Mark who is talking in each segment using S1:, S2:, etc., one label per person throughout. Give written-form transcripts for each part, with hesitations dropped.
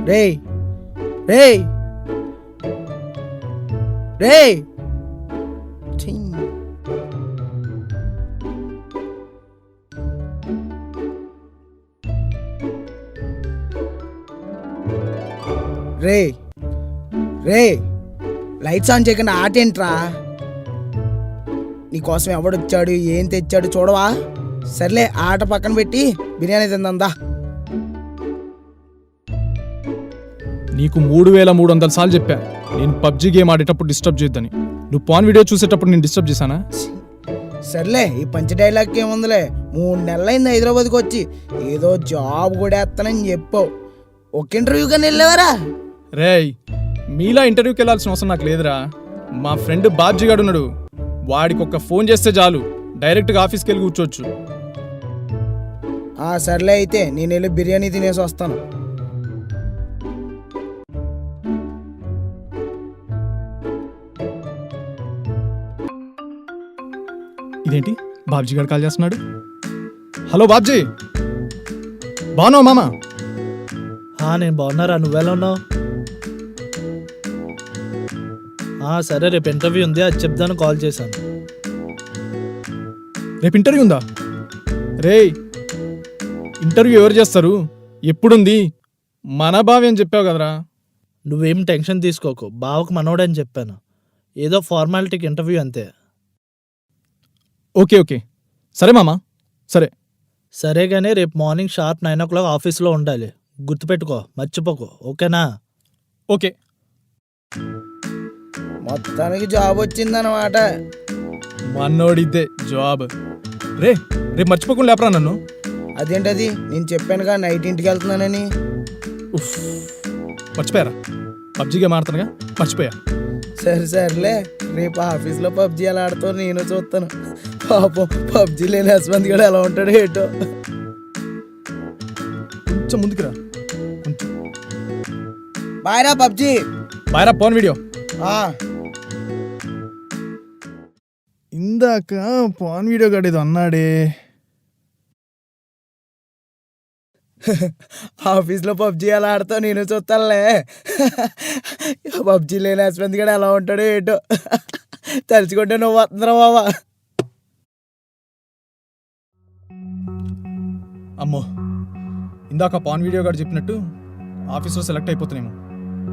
S1: రేయ్ రేయ్ రేయ్ ఛీ. రేయ్ రేయ్ లైట్స్ ఆన్ చేయకుండా ఆట ఏంట్రా? నీకోసం ఎవడొచ్చాడు ఏం తెచ్చాడు చూడవా? సర్లే ఆట పక్కన పెట్టి బిర్యానీ తిందా.
S2: నీకు 3300 సార్లు చెప్పా నేను పబ్జి గేమ్ ఆడేటప్పుడు డిస్టర్బ్ చేయొద్దని. నువ్వు పాన్ వీడియో చూసేటప్పుడు నేను డిస్టర్బ్ చేశానా?
S1: సర్లే ఈ పంచ డైలాగ్ ఏముందిలే. 3 నెలలైంది హైదరాబాద్కి వచ్చి. ఏదో జాబ్ కూడా వేస్తానని చెప్పావు. ఒక ఇంటర్వ్యూ కానీ వెళ్ళేవారా?
S2: రేయ్ మీలా ఇంటర్వ్యూకి వెళ్ళాల్సిన అవసరం నాకు లేదురా. మా ఫ్రెండ్ బాబ్జీ గాడు ఉన్నాడు, వాడికి ఒక ఫోన్ చేస్తే చాలు డైరెక్ట్గా ఆఫీస్కి వెళ్ళి కూర్చోవచ్చు.
S1: సర్లే అయితే నేను వెళ్ళి బిర్యానీ తినేసి వస్తాను.
S2: ఇదేంటి బాబ్జీ గారు కాల్ చేస్తున్నాడు? హలో బాబ్జీ, బాగున్నావు మామా?
S3: నేను బాగున్నారా, నువ్వెలా ఉన్నావు? సరే రేపు ఇంటర్వ్యూ ఉంది, అది చెప్దాను కాల్ చేశాను.
S2: రేపు ఇంటర్వ్యూ ఉందా? రేయ్ ఇంటర్వ్యూ ఎవరు చేస్తారు, ఎప్పుడుంది? మన బావి అని చెప్పావు కదరా.
S3: నువ్వేం టెన్షన్ తీసుకోకు, బావకు మనోడని చెప్పాను. ఏదో ఫార్మాలిటీకి ఇంటర్వ్యూ అంతే.
S2: ఓకే ఓకే సరే మామా, సరే.
S3: సరే కానీ రేపు మార్నింగ్ షార్ప్ 9 o'clock ఆఫీస్లో ఉండాలి, గుర్తుపెట్టుకో, మర్చిపోకు, ఓకేనా?
S2: ఓకే.
S1: మొత్తానికి జాబ్ వచ్చిందన్నమాట.
S2: మన్నోడిద్దే జాబ్. రేపు మర్చిపోకుండా లేపరా నన్ను.
S1: అదేంటది? నేను చెప్పానుగా నైట్ ఇంటికి వెళ్తున్నానని.
S2: మర్చిపోయారా? పబ్జీ గేమ్ ఆడుతానుగా, మర్చిపోయా.
S1: సర్లే రేపు ఆఫీస్లో పబ్జీ ఎలా ఆడుతావు నేను చూస్తాను. పాపం పబ్జీ లేని హస్బెండ్ కూడా ఎలా ఉంటాడు ఏటో.
S2: కొంచెం ముందుకురా, కొంచెం.
S1: బాయ్రా పబ్జీ.
S2: బాయ్రా ఫోన్ వీడియో. ఇందాక పాన్ వీడియో గడేదో అన్నాడే.
S1: ఆఫీస్లో పబ్జీ ఎలా ఆడతావు నేను చూస్తానులే. పబ్జీ లేని హస్బెండ్ కూడా ఎలా ఉంటాడు ఏటో. తలుచుకుంటే నువ్వు వస్తుందిరా బాబా.
S2: అమ్మో, ఇందాక పాన్ వీడియో గారు చెప్పినట్టు ఆఫీస్లో సెలెక్ట్ అయిపోతున్నాము.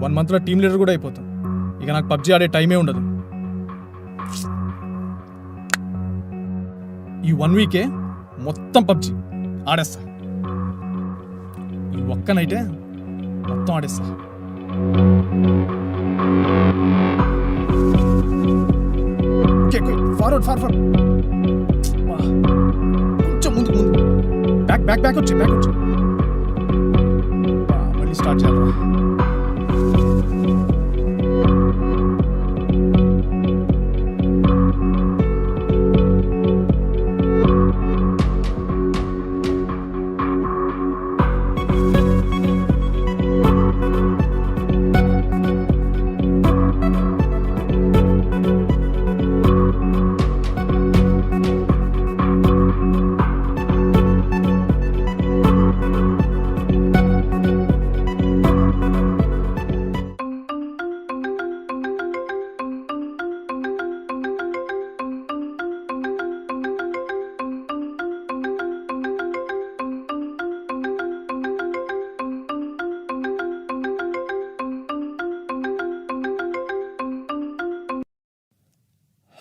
S2: 1 monthలో టీమ్ లీడర్ కూడా అయిపోతాం. ఇక నాకు పబ్జీ ఆడే టైమే ఉండదు. ఈ 1 week మొత్తం పబ్జీ ఆడేస్తా. ఈ ఒక్క నైటే మొత్తం ఆడేస్తా. ఫార్వర్డ్ కొంచెం ముందు బ్యాక్ వచ్చి మళ్ళీ స్టార్ట్ చేయాలి.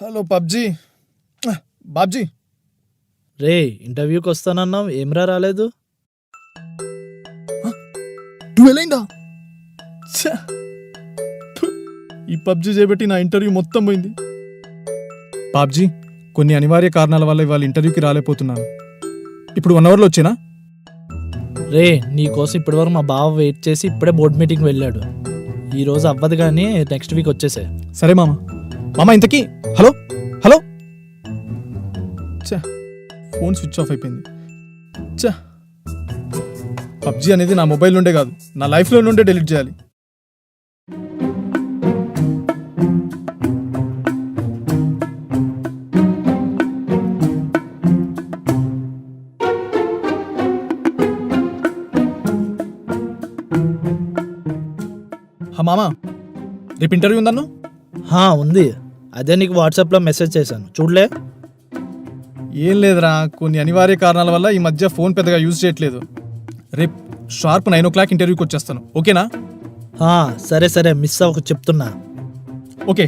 S2: Hello PUBG. బాబ్జీ
S3: రే ఇంటర్వ్యూకి వస్తానన్నావు, ఏమ్రా రాలేదు?
S2: 12 అయిందా? ఈ పబ్జీ చేయబట్టి నా ఇంటర్వ్యూ మొత్తం పోయింది. బాబ్జీ కొన్ని అనివార్య కారణాల వల్ల ఇవాళ ఇంటర్వ్యూకి రాలేకపోతున్నాను. ఇప్పుడు 1 hourలో వచ్చేనా?
S3: రే నీకోసం ఇప్పటివరకు మా బావ వెయిట్ చేసి ఇప్పుడే బోర్డ్ మీటింగ్ వెళ్ళాడు. ఈరోజు అవ్వదు కానీ నెక్స్ట్ వీక్ వచ్చేసే.
S2: సరే మామ ఇంతకీ హలో ఫోన్ స్విచ్ ఆఫ్ అయిపోయింది. పబ్జీ అనేది నా మొబైల్ నుండే కాదు, నా లైఫ్లో నుండే డిలీట్ చేయాలి. మామా రేపు ఇంటర్వ్యూ ఉందన్ను?
S3: ఉంది. అదే నీకు వాట్సాప్లో మెసేజ్ చేశాను, చూడలే?
S2: ఏం లేదురా, కొన్ని అనివార్య కారణాల వల్ల ఈ మధ్య ఫోన్ పెద్దగా యూజ్ చేయట్లేదు. రేపు షార్ప్ 9 o'clock ఇంటర్వ్యూకి వచ్చేస్తాను, ఓకేనా?
S3: సరే సరే, మిస్ అవ్వకు చెప్తున్నా.
S2: ఓకే.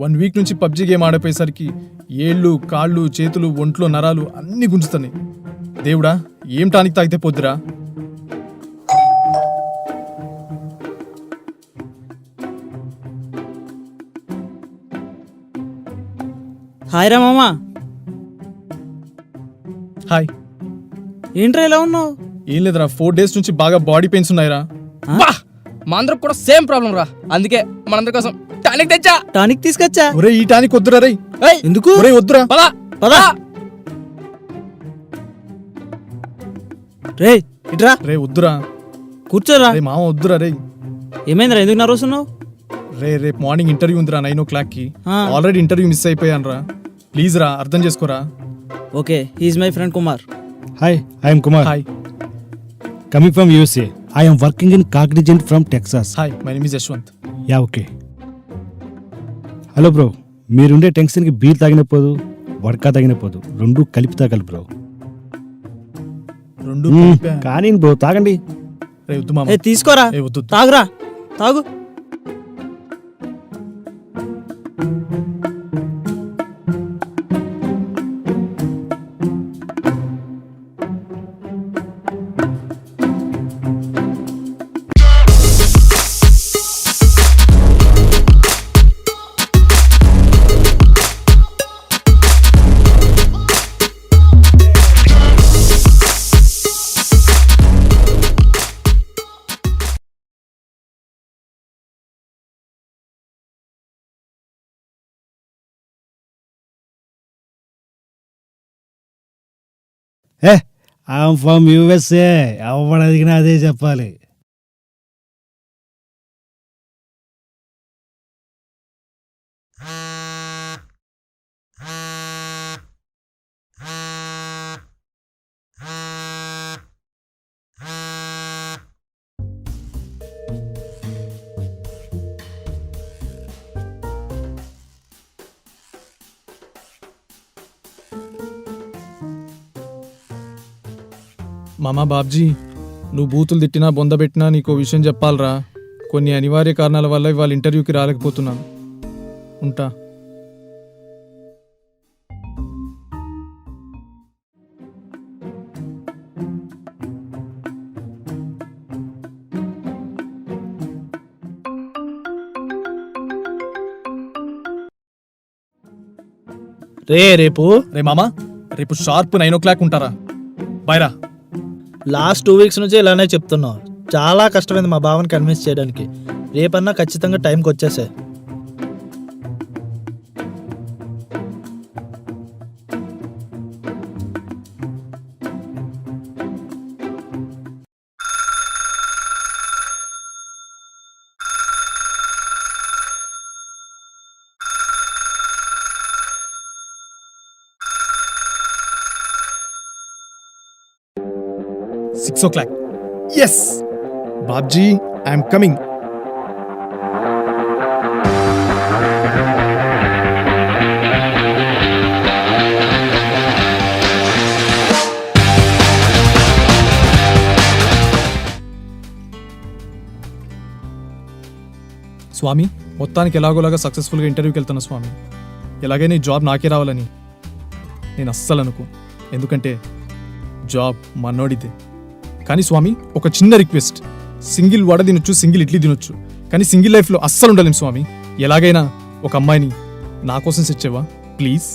S2: 1 week నుంచి పబ్జీ గేమ్ ఆడిపోయేసరికి ఏళ్ళు, కాళ్ళు, చేతులు, ఒంట్లో నరాలు అన్నీ గుంజుతున్నాయి. దేవుడా, ఏం టానిక్ తాగితే పోద్దురా?
S4: హాయ్ రా మామా.
S2: హాయ్.
S4: ఏంట్రా ఇలా ఉన్నావు?
S2: ఏం లేదురా, 4 days నుంచి బాగా బాడీ పెయిన్స్ ఉన్నాయిరా.
S5: మా అందరికి కూడా సేమ్ ప్రాబ్లం రా, అందుకే మనందరి కోసం టానిక్ తెచ్చా.
S4: టానిక్ తీసుకొచ్చా.
S2: ఒరే, ఈ టానిక్ వద్దురా రే.
S4: ఎందుకు?
S2: ఒరే వద్దురా.
S5: పదా
S4: పదా. రే ఇట్రా.
S2: రే వద్దురా.
S4: కూర్చోరా.
S2: రే మామ వద్దురా రే.
S4: ఏమైందిరా, ఎందుకు నర్వస్ ఉన్నావు?
S2: రేపు మార్నింగ్ ఇంటర్వ్యూ ఉందిరా 9 o'clock కి.
S4: ఆ.
S2: ఆల్రెడీ ఇంటర్వ్యూ మిస్ అయిపోయాను రా. ప్లీజ్ రా, అర్థం చేసుకోరా.
S4: Okay, he's my friend Kumar.
S6: Hi, I am Kumar.
S2: Hi.
S6: Coming from USA. I am working in Cognizant from Texas.
S2: Hi, my name is Yashwant.
S6: Yeah, okay. Hello bro, మీరుండే టెన్షన్కి beer తాగిన పోదు, vodka తాగిన పోదు, రెండు కలిపి తాగాలి బ్రో.
S2: రెండు కలిపా?
S6: కానీ బ్రో తాగండి.
S2: రే వద్దు మామ.
S4: ఏ తీసుకోరా,
S2: ఏ వద్దు.
S4: తాగురా, తాగు.
S6: I'm from USA. ఎవడు అడిగినా అదే చెప్పాలి.
S2: మామా బాబ్జీ, నువ్వు బూతులు తిట్టినా బొంద పెట్టినా నీకో విషయం చెప్పాలరా. కొన్ని అనివార్య కారణాల వల్ల ఇవాళ ఇంటర్వ్యూకి రాలేకపోతున్నాను. ఉంటా.
S3: రేపు
S2: రే మామా, రేపు షార్ప్ 9 o'clock ఉంటారా? బాయ్ రా.
S3: లాస్ట్ 2 weeks నుంచి ఇలానే చెప్తున్నావు. చాలా కష్టమైంది మా బావని కన్విన్స్ చేయడానికి. రేపన్నా ఖచ్చితంగా టైంకి వచ్చేసే.
S2: Six o'clock. Yes! Babji, I am coming. స్వామి, మొత్తానికి ఎలాగోలాగా సక్సెస్ఫుల్గా ఇంటర్వ్యూకి వెళ్తున్నా స్వామి. ఎలాగైనా ఈ జాబ్ నాకే రావాలని నేను అస్సలు అనుకో. ఎందుకంటే జాబ్ మనోడితే. కానీ స్వామి, ఒక చిన్న రిక్వెస్ట్. సింగిల్ వడ తినొచ్చు, సింగిల్ ఇడ్లీ తినొచ్చు, కానీ సింగిల్ లైఫ్లో అస్సలు ఉండలేం స్వామి. ఎలాగైనా ఒక అమ్మాయిని నా కోసం సెట్ చేయవా ప్లీజ్?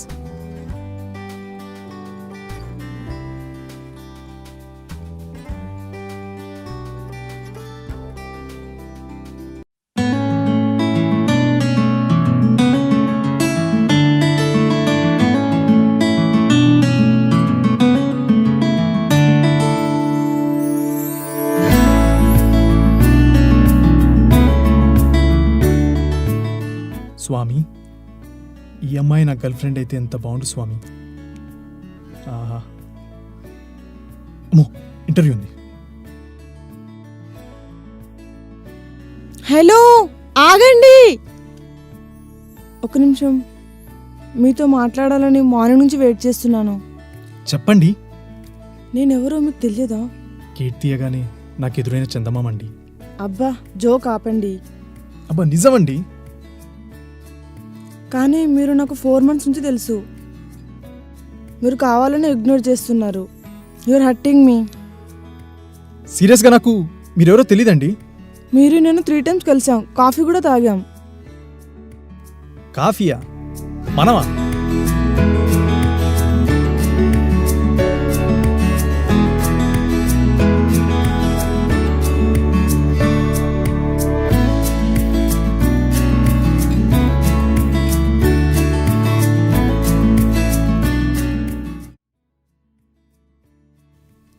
S2: స్వామి, ఈ అమ్మాయి నా గర్ల్ ఫ్రెండ్ అయితే ఎంత బాగుండు స్వామి. ఆహా, అమ్మో ఇంటర్వ్యూ ఉంది.
S7: హలో ఆగండి ఒక నిమిషం, మీతో మాట్లాడాలని మార్నింగ్ నుంచి వెయిట్ చేస్తున్నాను.
S2: చెప్పండి.
S7: నేనెవరో మీకు తెలియదా?
S2: గేట్ తీయగానే నాకు ఎదురైన చందమామండి.
S7: అబ్బా జోక్ ఆపండి.
S2: అబ్బా నిజమండి.
S7: కానీ మీరు నాకు 4 months నుంచి తెలుసు. మీరు కావాలని ఇగ్నోర్ చేస్తున్నారు. You're hurting me.
S2: సీరియస్గా నాకు మీరెవరో తెలీదండి.
S7: మీరు నేను 3 times కలిసాం, కాఫీ కూడా తాగాం.
S2: కాఫీయా? మనమా?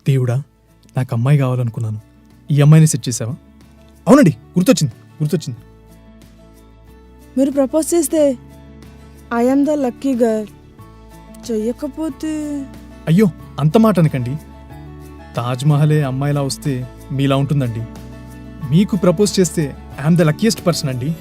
S2: దేవుడా, నాకు అమ్మాయి కావాలనుకున్నాను. ఈ అమ్మాయిని సెట్ చేసావా? అవునండి, గుర్తొచ్చింది.
S7: మీరు ప్రపోజ్ చేస్తే ఐఎమ్ ద లక్కీ గర్ల్. చెయ్యకపోతే
S2: అయ్యో అంత మాట అనకండి. తాజ్మహలే అమ్మాయిలా వస్తే మీలా ఉంటుందండి. మీకు ప్రపోజ్ చేస్తే ఐఎమ్ ద లక్కీయెస్ట్ పర్సన్ అండి.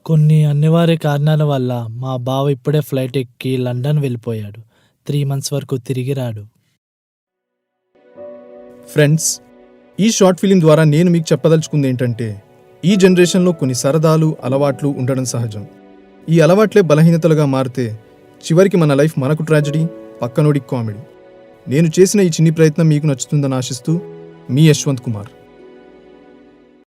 S3: కొన్ని అనివార్య కారణాల వల్ల మా బావ ఇప్పుడే ఫ్లైట్ ఎక్కి లండన్ వెళ్ళిపోయాడు. 3 months వరకు తిరిగి రాడు.
S2: ఫ్రెండ్స్, ఈ షార్ట్ ఫిలిం ద్వారా నేను మీకు చెప్పదలుచుకుంది ఏంటంటే, ఈ జనరేషన్లో కొన్ని సరదాలు అలవాట్లు ఉండడం సహజం. ఈ అలవాట్లే బలహీనతలుగా మారితే చివరికి మన లైఫ్ మనకు ట్రాజడీ, పక్కనోడికి కామెడీ. నేను చేసిన ఈ చిన్ని ప్రయత్నం మీకు నచ్చుతుందని ఆశిస్తూ మీ యశ్వంత్ కుమార్.